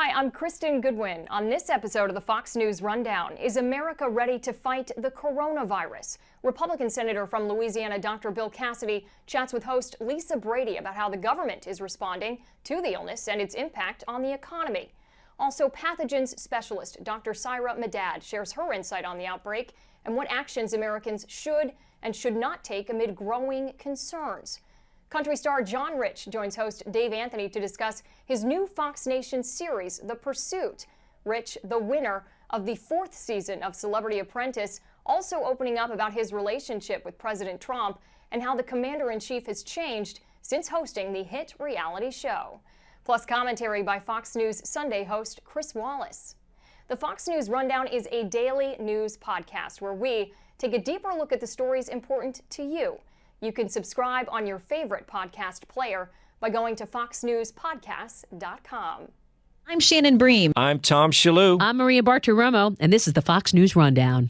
Hi, I'm Kristen Goodwin. On this episode of the Fox News Rundown, is America ready to fight the coronavirus? Republican Senator from Louisiana, Dr. Bill Cassidy, chats with host Lisa Brady about how the government is responding to the illness and its impact on the economy. Also, pathogens specialist Dr. Syra Madad shares her insight on the outbreak and what actions Americans should and should not take amid growing concerns. Country star John Rich joins host Dave Anthony to discuss his new Fox Nation series, The Pursuit. Rich, the winner of the 4th season of Celebrity Apprentice, also opening up about his relationship with President Trump and how the commander-in-chief has changed since hosting the hit reality show. Plus commentary by Fox News Sunday host Chris Wallace. The Fox News Rundown is a daily news podcast where we take a deeper look at the stories important to you. You can subscribe on your favorite podcast player by going to foxnewspodcasts.com. I'm Shannon Bream. I'm Tom Shalhoub. I'm Maria Bartiromo, and this is the Fox News Rundown.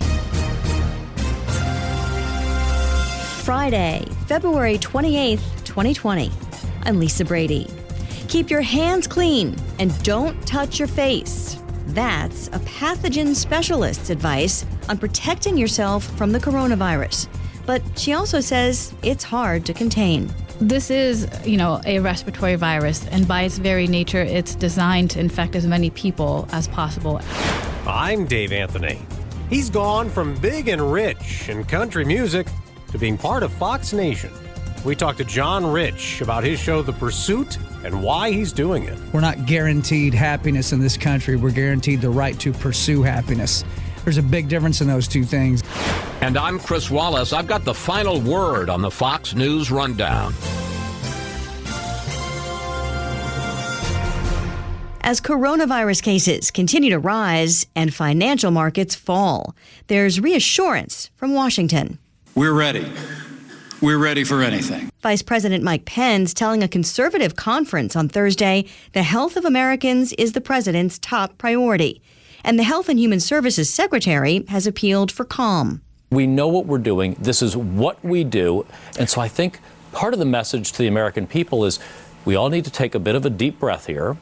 Friday, February 28th, 2020. I'm Lisa Brady. Keep your hands clean and don't touch your face. That's a pathogen specialist's advice on protecting yourself from the coronavirus. But she also says it's hard to contain. This is, a respiratory virus, and by its very nature, it's designed to infect as many people as possible. I'm Dave Anthony. He's gone from big and rich in country music to being part of Fox Nation. We talked to John Rich about his show, The Pursuit, and why he's doing it. We're not guaranteed happiness in this country. We're guaranteed the right to pursue happiness. There's a big difference in those two things. And I'm Chris Wallace. I've got the final word on the Fox News Rundown. As coronavirus cases continue to rise and financial markets fall, there's reassurance from Washington. We're ready. We're ready for anything. Vice President Mike Pence telling a conservative conference on Thursday the health of Americans is the president's top priority. And the Health and Human Services Secretary has appealed for calm. We know what we're doing. This is what we do. And so I think part of the message to the American people is we all need to take a bit of a deep breath here.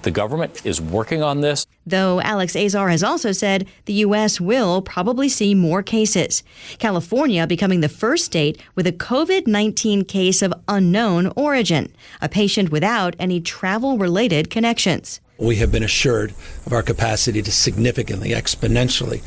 The government is working on this. Though Alex Azar has also said the U.S. will probably see more cases. California becoming the first state with a COVID-19 case of unknown origin, a patient without any travel-related connections. We have been assured of our capacity to significantly, exponentially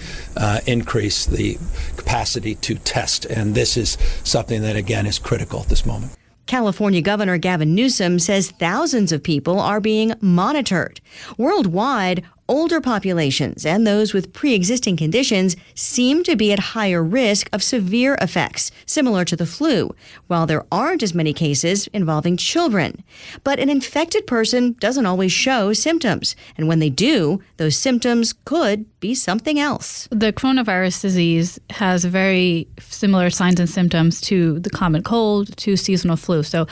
increase the capacity to test. And this is something that, again, is critical at this moment. California Governor Gavin Newsom says thousands of people are being monitored. Worldwide, older populations and those with pre-existing conditions seem to be at higher risk of severe effects, similar to the flu, while there aren't as many cases involving children. But an infected person doesn't always show symptoms, and when they do, those symptoms could be something else. The coronavirus disease has very similar signs and symptoms to the common cold, to seasonal flu. So,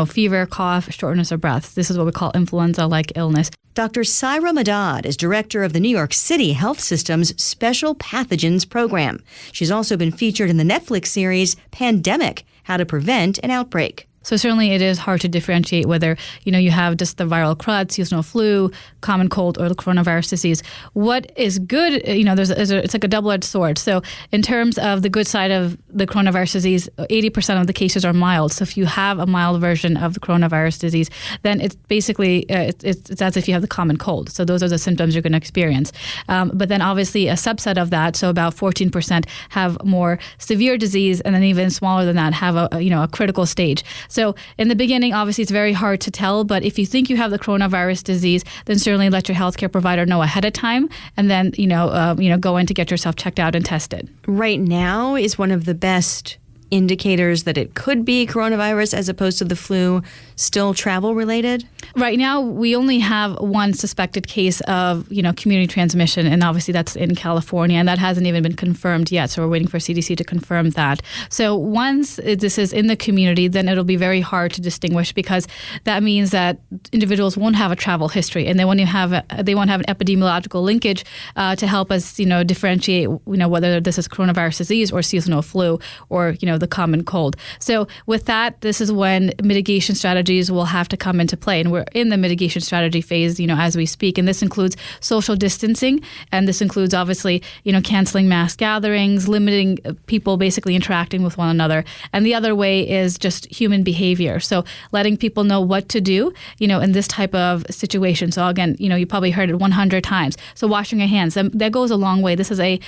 fever, cough, shortness of breath. This is what we call influenza-like illness. Dr. Syra Madad is director of the New York City Health System's Special Pathogens program. She's also been featured in the Netflix series Pandemic: How to Prevent an Outbreak. So certainly it is hard to differentiate whether, you have just the viral crud, seasonal flu, common cold, or the coronavirus disease. What is good, it's like a double-edged sword. So in terms of the good side of the coronavirus disease, 80% of the cases are mild. So if you have a mild version of the coronavirus disease, then it's basically, it's as if you have the common cold. So those are the symptoms you're going to experience. But then obviously a subset of that, so about 14% have more severe disease, and then even smaller than that have a critical stage. So in the beginning, obviously, it's very hard to tell. But if you think you have the coronavirus disease, then certainly let your healthcare provider know ahead of time, and then go in to get yourself checked out and tested. Right now is one of the best indicators that it could be coronavirus as opposed to the flu, still travel related? Right now, we only have one suspected case of, community transmission, and obviously that's in California, and that hasn't even been confirmed yet. So we're waiting for CDC to confirm that. So once this is in the community, then it'll be very hard to distinguish, because that means that individuals won't have a travel history, and they won't have an epidemiological linkage to help us, differentiate, whether this is coronavirus disease or seasonal flu or, the common cold. So with that, this is when mitigation strategies will have to come into play, and we're in the mitigation strategy phase, as we speak. And this includes social distancing. And this includes, obviously, canceling mass gatherings, limiting people basically interacting with one another. And the other way is just human behavior. So letting people know what to do, in this type of situation. So again, you probably heard it 100 times. So washing your hands, that goes a long way. This is a,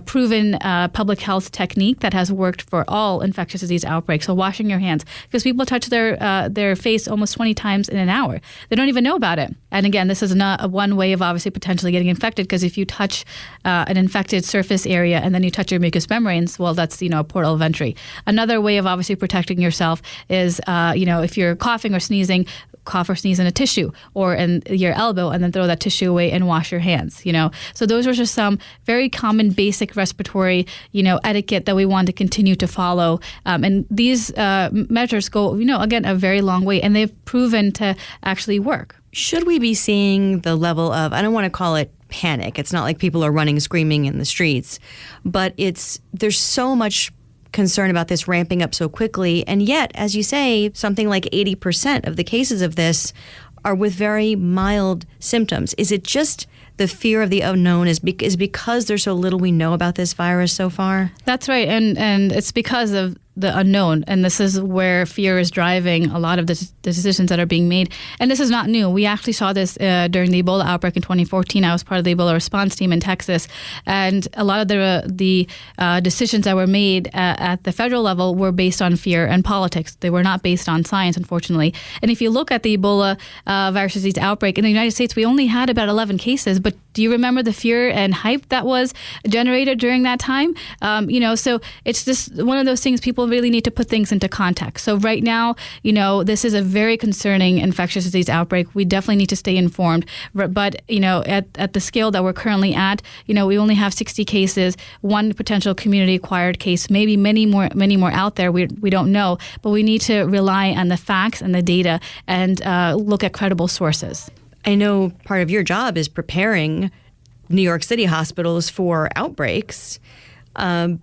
proven public health technique that has worked for all infectious disease outbreaks. So washing your hands, because people touch their face almost 20 times in an hour. They don't even know about it. And again, this is not one way of obviously potentially getting infected, because if you touch an infected surface area and then you touch your mucous membranes, well, that's, a portal of entry. Another way of obviously protecting yourself is, if you're coughing or sneezing, cough or sneeze in a tissue or in your elbow, and then throw that tissue away and wash your hands, So those are just some very common basic respiratory, etiquette that we want to continue to follow. And these measures go, again, a very long way, and they've proven to actually work. Should we be seeing the level of, I don't want to call it panic. It's not like people are running, screaming in the streets, but there's so much concern about this ramping up so quickly. And yet, as you say, something like 80% of the cases of this are with very mild symptoms. Is it just the fear of the unknown is because there's so little we know about this virus so far? That's right. And it's because of the unknown. And this is where fear is driving a lot of the decisions that are being made. And this is not new. We actually saw this during the Ebola outbreak in 2014. I was part of the Ebola response team in Texas. And a lot of the decisions that were made at the federal level were based on fear and politics. They were not based on science, unfortunately. And if you look at the Ebola virus disease outbreak in the United States, we only had about 11 cases. But do you remember the fear and hype that was generated during that time? So it's just one of those things people really need to put things into context. So right now, this is a very concerning infectious disease outbreak. We definitely need to stay informed. But, at the scale that we're currently at, we only have 60 cases, one potential community-acquired case, maybe many more out there. We don't know. But we need to rely on the facts and the data and look at credible sources. I know part of your job is preparing New York City hospitals for outbreaks. Biggest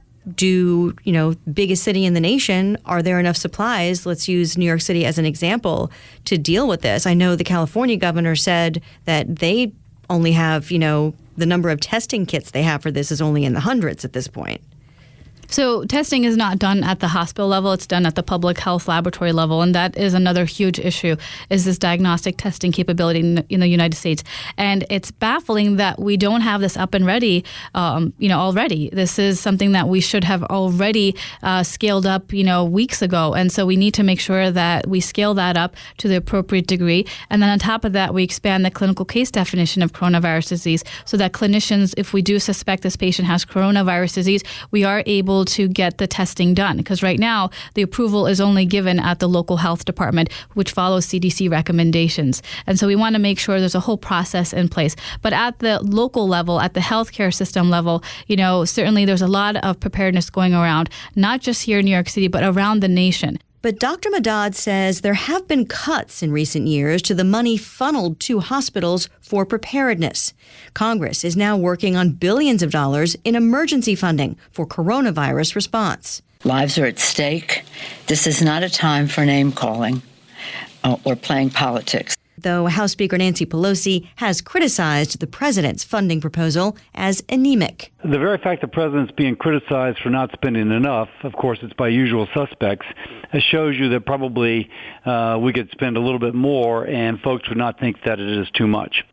city in the nation, are there enough supplies? Let's use New York City as an example to deal with this. I know the California governor said that they only have, the number of testing kits they have for this is only in the hundreds at this point. So testing is not done at the hospital level. It's done at the public health laboratory level. And that is another huge issue, is this diagnostic testing capability in the United States. And it's baffling that we don't have this up and ready, already. This is something that we should have already scaled up, weeks ago. And so we need to make sure that we scale that up to the appropriate degree. And then on top of that, we expand the clinical case definition of coronavirus disease so that clinicians, if we do suspect this patient has coronavirus disease, we are able to get the testing done, because right now the approval is only given at the local health department, which follows CDC recommendations. And so we want to make sure there's a whole process in place. But at the local level, at the healthcare system level, certainly there's a lot of preparedness going around, not just here in New York City, but around the nation. But Dr. Madad says there have been cuts in recent years to the money funneled to hospitals for preparedness. Congress is now working on billions of dollars in emergency funding for coronavirus response. Lives are at stake. This is not a time for name-calling or playing politics. Though House Speaker Nancy Pelosi has criticized the president's funding proposal as anemic. The very fact the president's being criticized for not spending enough, of course it's by usual suspects, shows you that probably we could spend a little bit more and folks would not think that it is too much.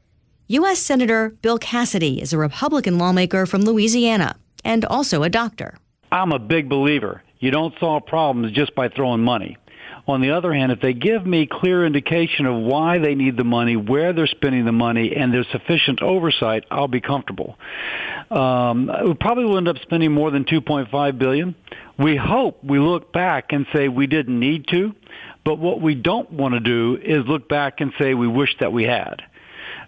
U.S. Senator Bill Cassidy is a Republican lawmaker from Louisiana and also a doctor. I'm a big believer. You don't solve problems just by throwing money. On the other hand, if they give me clear indication of why they need the money, where they're spending the money, and there's sufficient oversight, I'll be comfortable. We probably will end up spending more than $2.5 billion. We hope we look back and say we didn't need to, but what we don't want to do is look back and say we wish that we had.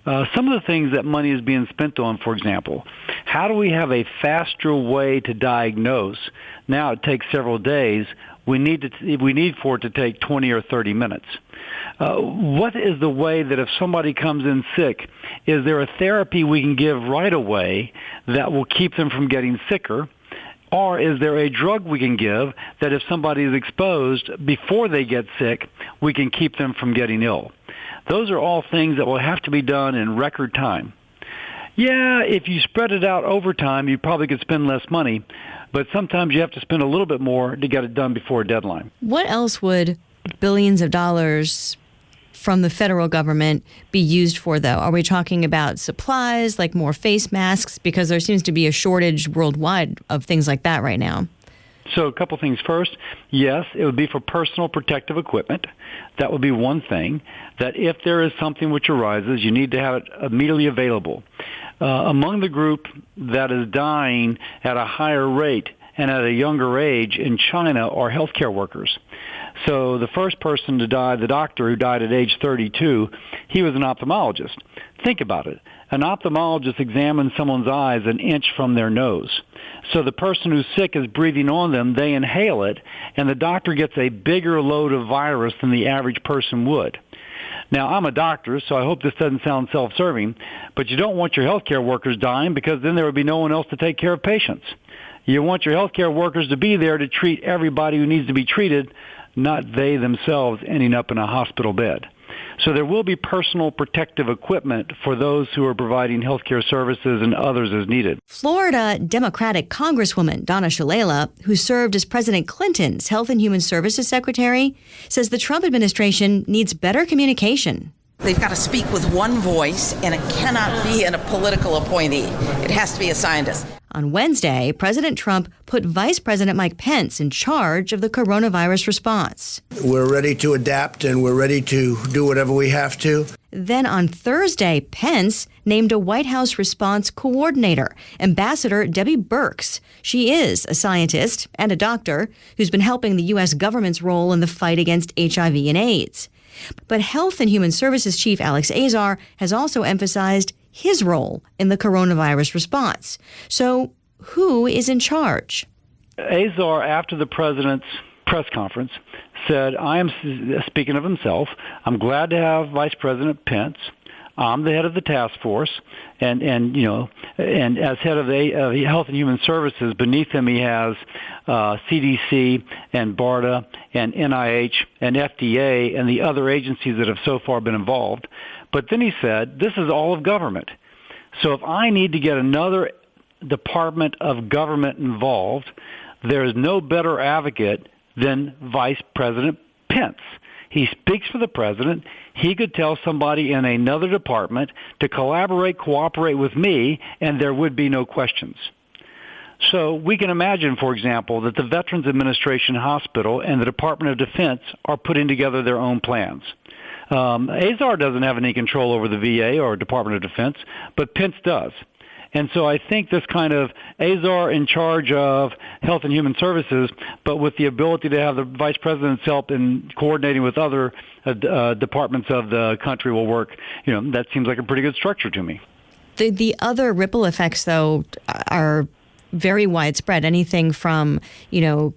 Some of the things that money is being spent on, for example, how do we have a faster way to diagnose? Now it takes several days. We need for it to take 20 or 30 minutes. What is the way that if somebody comes in sick, is there a therapy we can give right away that will keep them from getting sicker? Or is there a drug we can give that if somebody is exposed before they get sick, we can keep them from getting ill? Those are all things that will have to be done in record time. Yeah, if you spread it out over time, you probably could spend less money, but sometimes you have to spend a little bit more to get it done before a deadline. What else would billions of dollars from the federal government be used for, though? Are we talking about supplies, like more face masks? Because there seems to be a shortage worldwide of things like that right now. So a couple things. First, yes, it would be for personal protective equipment. That would be one thing, that if there is something which arises, you need to have it immediately available. Among the group that is dying at a higher rate and at a younger age in China are healthcare workers. So the first person to die, the doctor who died at age 32, he was an ophthalmologist. Think about it. An ophthalmologist examines someone's eyes an inch from their nose. So the person who's sick is breathing on them, they inhale it, and the doctor gets a bigger load of virus than the average person would. Now, I'm a doctor, so I hope this doesn't sound self-serving, but you don't want your healthcare workers dying because then there would be no one else to take care of patients. You want your healthcare workers to be there to treat everybody who needs to be treated, not they themselves ending up in a hospital bed. So there will be personal protective equipment for those who are providing healthcare services and others as needed. Florida Democratic Congresswoman Donna Shalala, who served as President Clinton's Health and Human Services Secretary, says the Trump administration needs better communication. They've got to speak with one voice, and it cannot be a political appointee. It has to be a scientist. On Wednesday, President Trump put Vice President Mike Pence in charge of the coronavirus response. We're ready to adapt, and we're ready to do whatever we have to. Then on Thursday, Pence named a White House response coordinator, Ambassador Debbie Birx. She is a scientist and a doctor who's been helping the U.S. government's role in the fight against HIV and AIDS. But Health and Human Services Chief Alex Azar has also emphasized his role in the coronavirus response. So who is in charge? Azar, after the president's press conference, said, I am, speaking of himself, I'm glad to have Vice President Pence. I'm the head of the task force, and as head of the Health and Human Services, beneath him he has CDC and BARDA and NIH and FDA and the other agencies that have so far been involved. But then he said, this is all of government. So if I need to get another department of government involved, there is no better advocate than Vice President Pence. He speaks for the president. He could tell somebody in another department to collaborate, cooperate with me, and there would be no questions. So we can imagine, for example, that the Veterans Administration Hospital and the Department of Defense are putting together their own plans. Azar doesn't have any control over the VA or Department of Defense, but Pence does. And so I think this kind of Azar in charge of Health and Human Services, but with the ability to have the vice president's help in coordinating with other departments of the country will work. That seems like a pretty good structure to me. The other ripple effects, though, are very widespread. Anything from,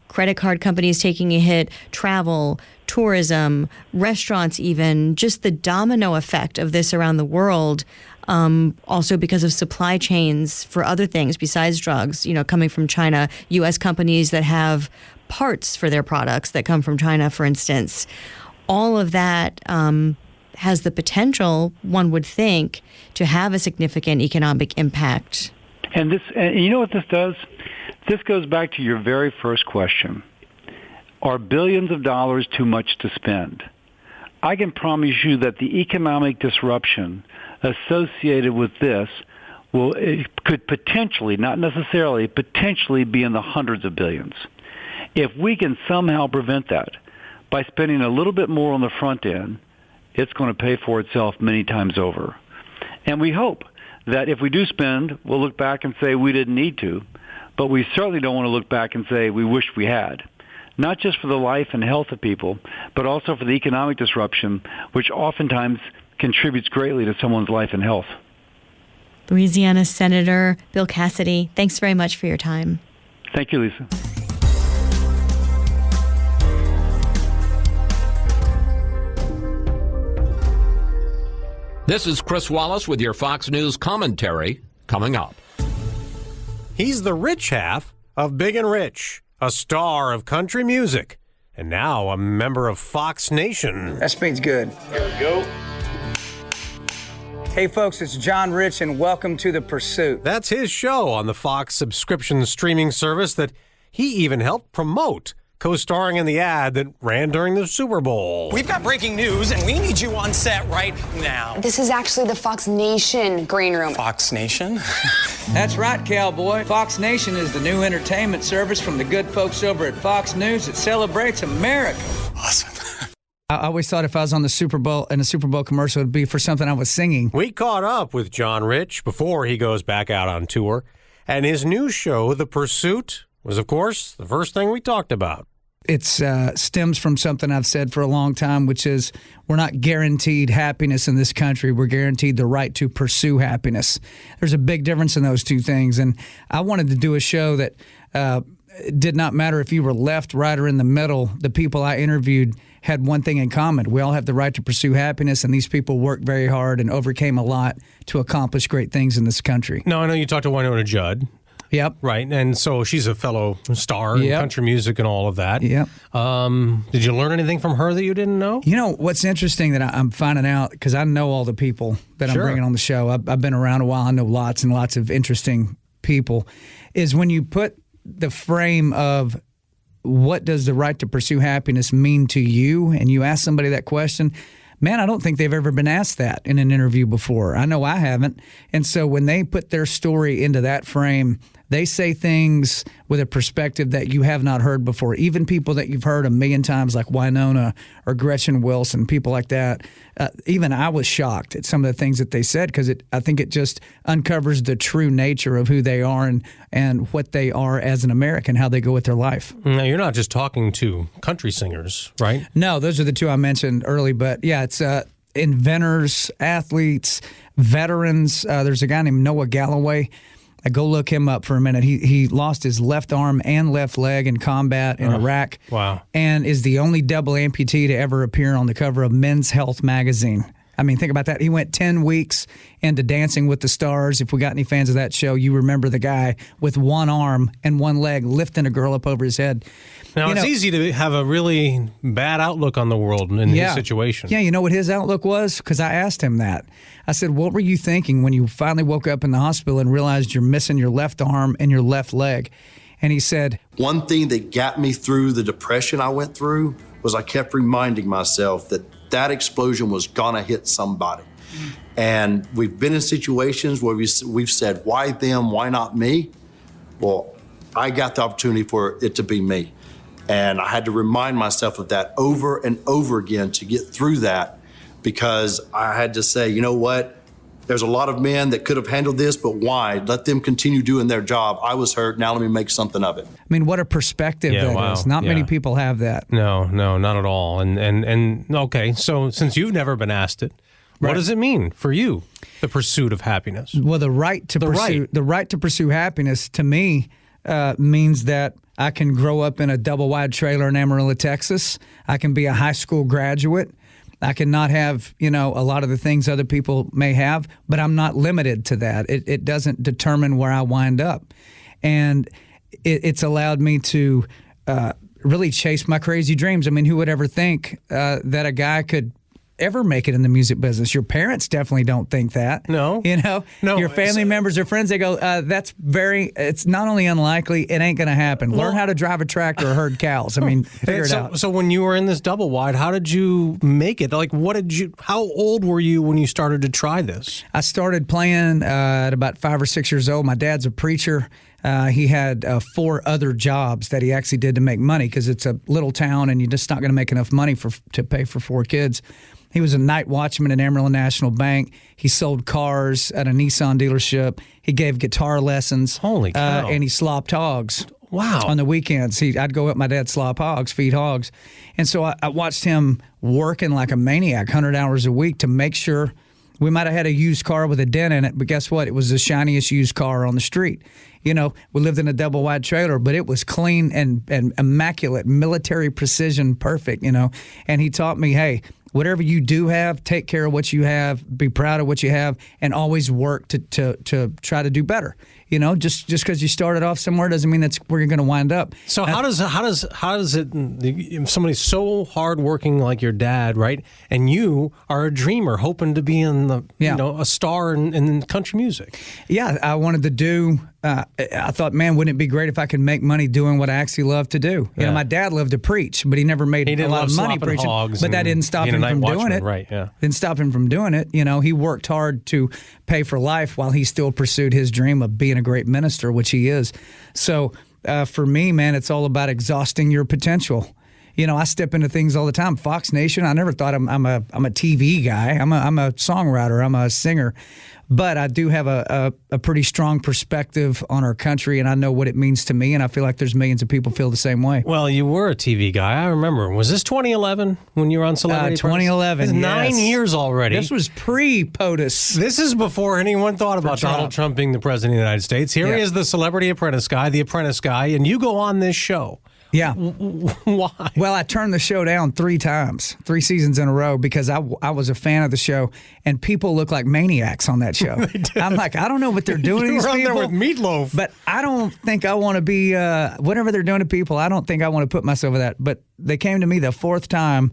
credit card companies taking a hit, travel, tourism, restaurants even, just the domino effect of this around the world. Also because of supply chains for other things besides drugs, coming from China, U.S. companies that have parts for their products that come from China, for instance. All of that has the potential, one would think, to have a significant economic impact. And you know what this does? This goes back to your very first question. Are billions of dollars too much to spend? I can promise you that the economic disruption associated with this could potentially, not necessarily, potentially be in the hundreds of billions. If we can somehow prevent that by spending a little bit more on the front end, it's going to pay for itself many times over. And we hope that if we do spend, we'll look back and say we didn't need to, but we certainly don't want to look back and say we wish we had. Not just for the life and health of people, but also for the economic disruption, which oftentimes contributes greatly to someone's life and health. Louisiana Senator Bill Cassidy, thanks very much for your time. Thank you, Lisa. This is Chris Wallace with your Fox News commentary coming up. He's the rich half of Big and Rich, a star of country music, and now a member of Fox Nation. That means good. Here we go. Hey, folks, it's John Rich, and welcome to The Pursuit. That's his show on the Fox subscription streaming service that he even helped promote, co-starring in the ad that ran during the Super Bowl. We've got breaking news, and we need you on set right now. This is actually the Fox Nation green room. Fox Nation? That's right, cowboy. Fox Nation is the new entertainment service from the good folks over at Fox News that celebrates America. Awesome. I always thought if I was on the Super Bowl in a Super Bowl commercial, it would be for something I was singing. We caught up with John Rich before he goes back out on tour, and his new show, The Pursuit, was, of course, the first thing we talked about. It stems from something I've said for a long time, which is we're not guaranteed happiness in this country. We're guaranteed the right to pursue happiness. There's a big difference in those two things, and I wanted to do a show that it did not matter if you were left, right, or in the middle. The people I interviewed had one thing in common. We all have the right to pursue happiness, and these people worked very hard and overcame a lot to accomplish great things in this country. Now, I know you talked to Winona Judd. Yep. Right, and so she's a fellow star in country music and all of that. Yep. Did you learn anything from her that you didn't know? You know, what's interesting that I'm finding out, because I know all the people that I'm bringing on the show. I've been around a while. I know lots and lots of interesting people, is when you put the frame of what does the right to pursue happiness mean to you, and you ask somebody that question, man, I don't think they've ever been asked that in an interview before. I know I haven't. And so when they put their story into that frame, they say things with a perspective that you have not heard before. Even people that you've heard a million times, like Winona or Gretchen Wilson, people like that. Even I was shocked at some of the things that they said, because I think it just uncovers the true nature of who they are and what they are as an American, how they go with their life. Now, you're not just talking to country singers, right? No, those are the two I mentioned early. But yeah, it's inventors, athletes, veterans. There's a guy named Noah Galloway. Go look him up for a minute. He lost his left arm and left leg in combat in Iraq. Wow. And is the only double amputee to ever appear on the cover of Men's Health magazine. I mean, think about that. He went 10 weeks into Dancing with the Stars. If we got any fans of that show, you remember the guy with one arm and one leg lifting a girl up over his head. Now, it's easy to have a really bad outlook on the world in his situation. Yeah, you know what his outlook was? Because I asked him that. I said, what were you thinking when you finally woke up in the hospital and realized you're missing your left arm and your left leg? And he said, one thing that got me through the depression I went through was I kept reminding myself that explosion was going to hit somebody. And we've been in situations where we've said, why them, why not me? Well, I got the opportunity for it to be me. And I had to remind myself of that over and over again to get through that, because I had to say, you know what? There's a lot of men that could have handled this, but why? Let them continue doing their job. I was hurt. Now let me make something of it. I mean, what a perspective that is. Not many people have that. No, not at all. And okay, so since you've never been asked it, what does it mean for you, the pursuit of happiness? Well, the right to pursue happiness to me means that I can grow up in a double-wide trailer in Amarillo, Texas. I can be a high school graduate. I can not have, a lot of the things other people may have, but I'm not limited to that. It doesn't determine where I wind up. And it's allowed me to really chase my crazy dreams. I mean, who would ever think that a guy could ever make it in the music business? Your parents definitely don't think that. No. No. Your family members or friends, they go, it's not only unlikely, it ain't going to happen. Learn how to drive a tractor or herd cows. I mean, figure it out. So when you were in this double wide, how did you make it? Like, how old were you when you started to try this? I started playing at about 5 or 6 years old. My dad's a preacher. He had 4 other jobs that he actually did to make money, because it's a little town and you're just not going to make enough money to pay for 4 kids. He was a night watchman at Amarillo National Bank. He sold cars at a Nissan dealership. He gave guitar lessons. Holy cow. And he slopped hogs. Wow. On the weekends. I'd go up my dad's slop hogs, feed hogs. And so I watched him working like a maniac, 100 hours a week, to make sure we might have had a used car with a dent in it, but guess what? It was the shiniest used car on the street. We lived in a double-wide trailer, but it was clean and immaculate, military precision, perfect, And he taught me, hey, whatever you do have, take care of what you have, be proud of what you have, and always work to try to do better. You know, just because you started off somewhere doesn't mean that's where you're going to wind up. So how does it? If somebody's so hardworking like your dad, right? And you are a dreamer, hoping to be in the a star in country music. Yeah, I wanted to do. I thought, man, wouldn't it be great if I could make money doing what I actually love to do? You know, my dad loved to preach, but he never made a lot of money preaching. But that didn't stop him from doing it. Right? Yeah, didn't stop him from doing it. You know, he worked hard to pay for life while he still pursued his dream of being a great minister, which he is. So for me, man, it's all about exhausting your potential. You know, I step into things all the time. Fox Nation, I never thought I'm a TV guy. I'm a songwriter. I'm a singer. But I do have a pretty strong perspective on our country, and I know what it means to me, and I feel like there's millions of people feel the same way. Well, you were a TV guy. I remember. Was this 2011 when you were on Celebrity Apprentice? 2011, It's 9 years already. This was pre-POTUS. This is before anyone thought about Donald Trump being the president of the United States. Here he is, the Celebrity Apprentice guy, the Apprentice guy, and you go on this show. Yeah. Why? Well, I turned the show down 3 times, 3 seasons in a row, because I was a fan of the show, and people look like maniacs on that show. I'm like, I don't know what they're doing to these people. You were on there with Meatloaf. But I don't think I want to be, whatever they're doing to people, I don't think I want to put myself in that. But they came to me the 4th time.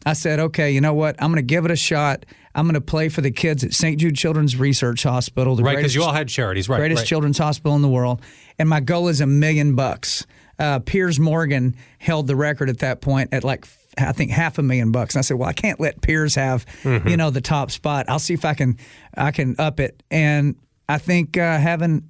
I said, okay, you know what? I'm going to give it a shot. I'm going to play for the kids at St. Jude Children's Research Hospital. Right, because you all had charities, right? Greatest children's hospital in the world. And my goal is $1 million. Piers Morgan held the record at that point at I think $500,000. And I said, well, I can't let Piers have, the top spot. I'll see if I can up it. And I think having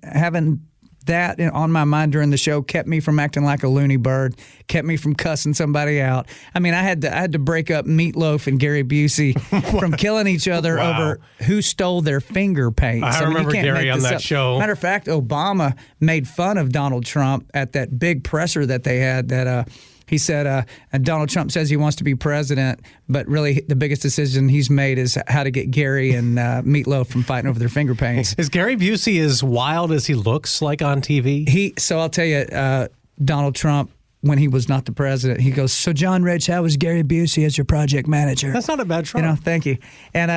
that on my mind during the show kept me from acting like a loony bird, kept me from cussing somebody out. I mean, I had to break up Meatloaf and Gary Busey from killing each other over who stole their finger paints. I remember Gary on that show. Matter of fact, Obama made fun of Donald Trump at that big presser that they had that he said, and Donald Trump says he wants to be president, but really the biggest decision he's made is how to get Gary and Meatloaf from fighting over their finger paints. Is Gary Busey as wild as he looks like on TV? So I'll tell you, Donald Trump, when he was not the president, he goes, so John Rich, how was Gary Busey as your project manager? That's not a bad Trump. You know, thank you. And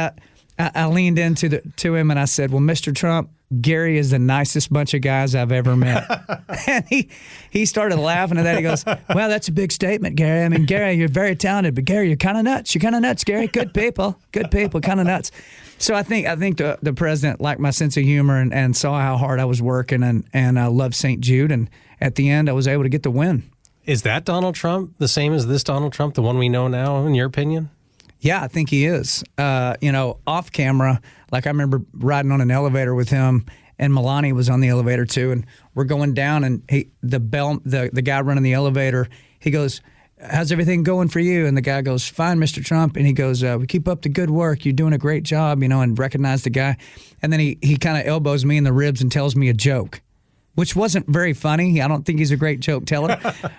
I leaned into to him and I said, well, Mr. Trump, Gary is the nicest bunch of guys I've ever met. And he started laughing at that. He goes, well, that's a big statement, Gary. I mean, Gary, you're very talented, but Gary, you're kind of nuts. You're kind of nuts, Gary. Good people, kind of nuts. So I think the president liked my sense of humor and saw how hard I was working and I loved St. Jude. And at the end, I was able to get the win. Is that Donald Trump the same as this Donald Trump, the one we know now, in your opinion? Yeah, I think he is. Off camera, like I remember riding on an elevator with him, and Melania was on the elevator too, and we're going down, and the guy running the elevator, he goes, how's everything going for you? And the guy goes, fine, Mr. Trump. And he goes, we keep up the good work. You're doing a great job, and recognize the guy. And then he kind of elbows me in the ribs and tells me a joke, which wasn't very funny. I don't think he's a great joke teller,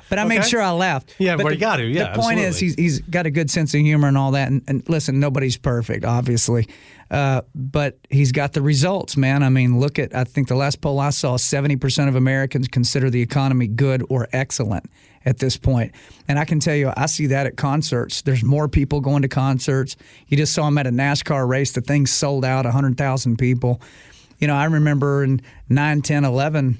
but I made sure I laughed. Yeah, but you got to. Yeah, the point is he's got a good sense of humor and all that. And listen, nobody's perfect, obviously, but he's got the results, man. I mean, I think the last poll I saw, 70% of Americans consider the economy good or excellent at this point. And I can tell you, I see that at concerts. There's more people going to concerts. You just saw him at a NASCAR race. The thing sold out, 100,000 people. I remember in 9, 10, 11,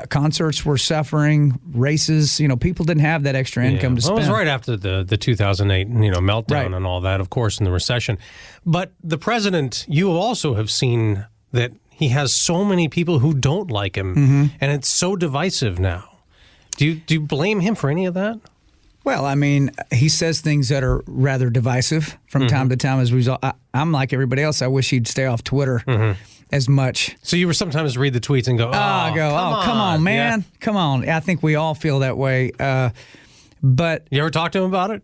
concerts were suffering, races. People didn't have that extra income to spend. Well, it was right after the 2008 meltdown and all that, of course, in the recession. But the president, you also have seen that he has so many people who don't like him, and it's so divisive now. Do you blame him for any of that? Well, I mean, he says things that are rather divisive from time to time. As I'm like everybody else. I wish he'd stay off Twitter as much. So you were sometimes read the tweets and go, come on, man. Yeah. Come on. I think we all feel that way. But you ever talk to him about it?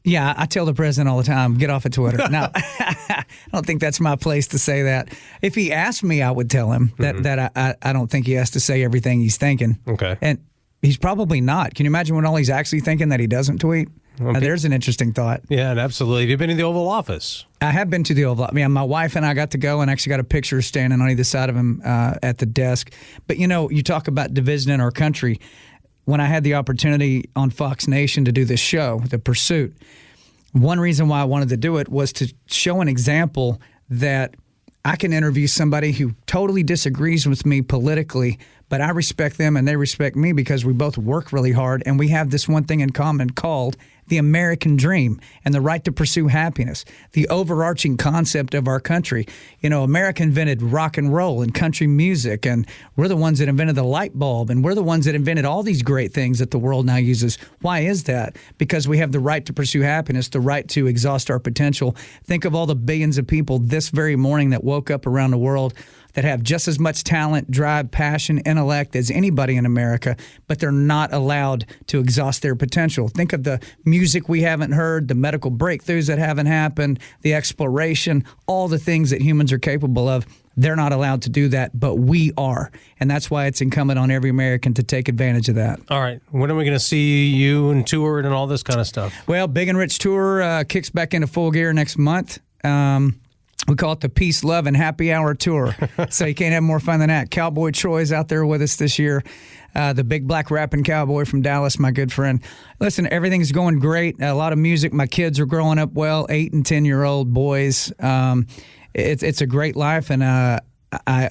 Yeah, I tell the president all the time, get off of Twitter. Now, I don't think that's my place to say that. If he asked me, I would tell him that I don't think he has to say everything he's thinking. Okay. And he's probably not. Can you imagine what all he's actually thinking that he doesn't tweet? There's an interesting thought. Yeah, absolutely. Have you been in the Oval Office? I have been to the Oval Office. Yeah, my wife and I got to go and actually got a picture standing on either side of him at the desk. But, you talk about division in our country. When I had the opportunity on Fox Nation to do this show, The Pursuit, one reason why I wanted to do it was to show an example that I can interview somebody who totally disagrees with me politically, but I respect them and they respect me because we both work really hard and we have this one thing in common called the American dream and the right to pursue happiness, the overarching concept of our country. You know, America invented rock and roll and country music, and we're the ones that invented the light bulb, and we're the ones that invented all these great things that the world now uses. Why is that? Because we have the right to pursue happiness, the right to exhaust our potential. Think of all the billions of people this very morning that woke up around the world that have just as much talent, drive, passion, intellect as anybody in America, but they're not allowed to exhaust their potential. Think of the music we haven't heard, the medical breakthroughs that haven't happened, the exploration, all the things that humans are capable of. They're not allowed to do that, but we are. And that's why it's incumbent on every American to take advantage of that. All right. When are we going to see you and tour and all this kind of stuff? Well, Big and Rich Tour kicks back into full gear next month. We call it the Peace, Love, and Happy Hour Tour. So you can't have more fun than that. Cowboy Troy's out there with us this year. The big black rapping cowboy from Dallas, my good friend. Listen, everything's going great. A lot of music. My kids are growing up well, 8 and 10-year-old boys. It's a great life, and I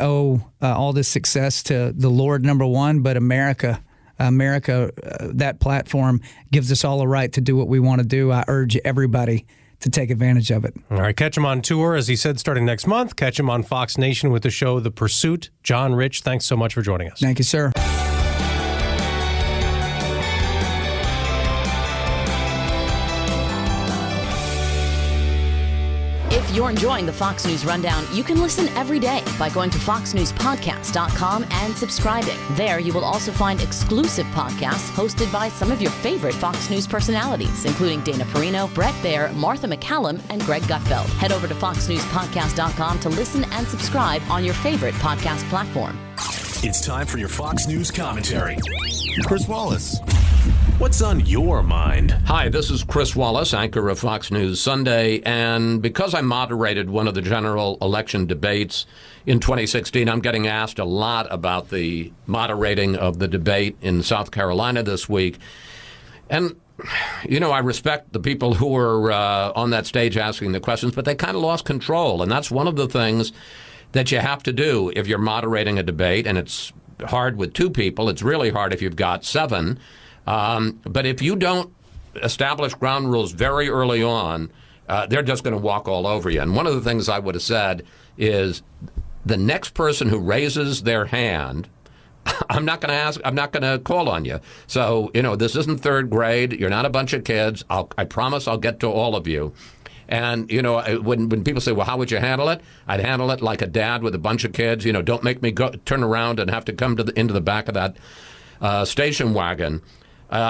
owe all this success to the Lord, number one, but America. That platform gives us all a right to do what we want to do. I urge everybody to take advantage of it. All right, catch him on tour, as he said, starting next month. Catch him on Fox Nation with the show The Pursuit. John Rich, thanks so much for joining us. Thank you, sir. If you're enjoying the Fox News Rundown, you can listen every day by going to foxnewspodcast.com and subscribing. There, you will also find exclusive podcasts hosted by some of your favorite Fox News personalities, including Dana Perino, Brett Baer, Martha McCallum, and Greg Gutfeld. Head over to foxnewspodcast.com to listen and subscribe on your favorite podcast platform. It's time for your Fox News commentary. Chris Wallace. What's on your mind? Hi, this is Chris Wallace, anchor of Fox News Sunday, and because I moderated one of the general election debates in 2016, I'm getting asked a lot about the moderating of the debate in South Carolina this week. And, you know, I respect the people who were on that stage asking the questions, but they kind of lost control, and that's one of the things that you have to do if you're moderating a debate, and it's hard with 2 people. It's really hard if you've got 7. But if you don't establish ground rules very early on, they're just going to walk all over you. And one of the things I would have said is the next person who raises their hand, I'm not going to call on you. So, you know, this isn't 3rd grade. You're not a bunch of kids. I promise I'll get to all of you. And, you know, when people say, well, how would you handle it? I'd handle it like a dad with a bunch of kids. You know, don't make me turn around and have to come into the back of that station wagon.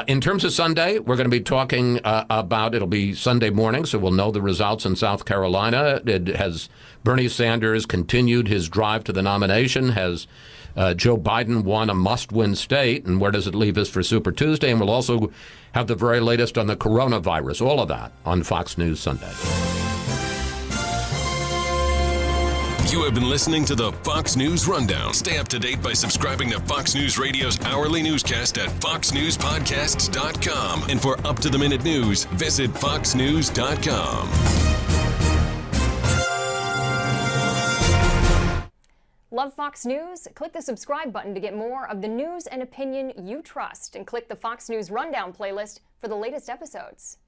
In terms of Sunday, we're going to be talking about, it'll be Sunday morning, so we'll know the results in South Carolina. Has Bernie Sanders continued his drive to the nomination? Has Joe Biden won a must-win state? And where does it leave us for Super Tuesday? And we'll also have the very latest on the coronavirus, all of that on Fox News Sunday. You have been listening to the Fox News Rundown. Stay up to date by subscribing to Fox News Radio's hourly newscast at foxnewspodcasts.com. And for up-to-the-minute news, visit foxnews.com. Love Fox News? Click the subscribe button to get more of the news and opinion you trust, and click the Fox News Rundown playlist for the latest episodes.